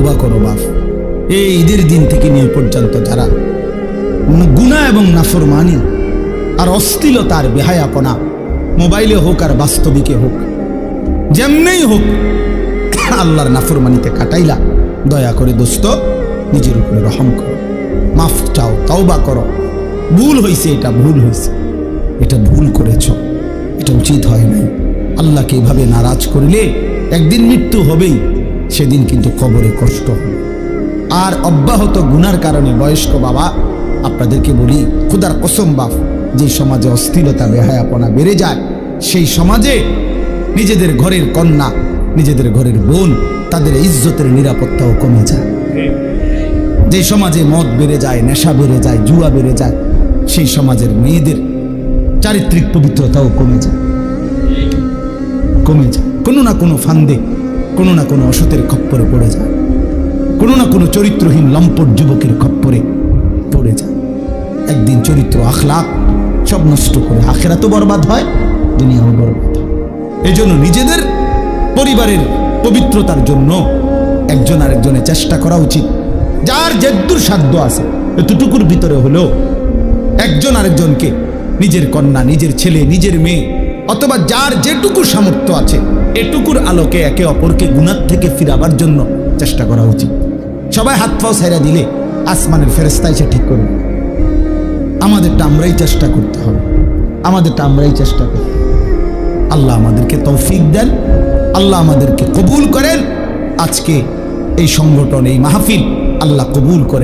তওবা করো বাপ। এই ঈদের দিন থেকে নিয়ে পর্যন্ত যারা গুনাহ এবং নাফরমানি আর অশ্লীলতা আর বেহায়াপনা, মোবাইলে হোক আর বাস্তবিকে হোক, যেমনেই হোক, আল্লাহর নাফরমানিতে কাটাইলা, দয়া করে দোস্ত নিজের উপরে রহম করো, মাফ চাও, তওবা করো। ভুল হয়েছে, এটা ভুল হয়েছে, এটা ভুল করেছ, এটা উচিত হয় নাই। আল্লাহকে এভাবে নারাজ করলে একদিন মৃত্যু হবেই, সেদিন কিন্তু কবরে কষ্ট হবে। আর অব্যাহত গুনার কারণে বয়স্ক বাবা আপনাদেরকে বলি, খুদার কসম বাপ, যে সমাজে অস্থিরতা বেহায়াপনা বেড়ে যায়, সেই সমাজে নিজেদের ঘরের কন্যা, নিজেদের ঘরের বোন, তাদের ইজ্জতের নিরাপত্তাও কমে যায়। যে সমাজে মদ বেড়ে যায়, নেশা বেড়ে যায়, জুয়া বেড়ে যায়, সেই সমাজের মেয়েদের চারিত্রিক পবিত্রতাও কমে যায়, কমে যায়। কোনো না কোনো ফান্দে, কোনো না কোনো অসতের খপ্পরে পড়ে যায়, কোনো না কোনো চরিত্রহীন লম্পট যুবকের খপ্পরে পড়ে যায়। একদিন চরিত্র আখলাক সব নষ্ট করে আখিরাতও বরবাদ হয়, দুনিয়াও বরবাদ হয়। এই জন্য নিজেদের পরিবারের পবিত্রতার জন্য একজন আরেকজনের চেষ্টা করা উচিত। যার যেদূর সাধ্য আছে এতটুকুর ভিতরে হলেও একজন আরেকজনকে, নিজের কন্যা, নিজের ছেলে, নিজের মেয়ে, অথবা যার যেটুকু সামর্থ্য আছে, এটুকুর আলোকে একে অপরকে গুনাহ থেকে ফিরাবার জন্য চেষ্টা করা উচিত। সবাই হাত পাও ছাইরা দিলে আসমানের ফেরেশতা এসে ঠিক করবে। আমাদেরটা আমরাই চেষ্টা করতে হবে, আমাদেরটা আমরাই চেষ্টা করতে হবে। আল্লাহ আমাদেরকে তৌফিক দেন, আল্লাহ আমাদেরকে কবুল করেন। আজকে এই সংগঠন, এই মাহফিল আল্লাহ কবুল করেন।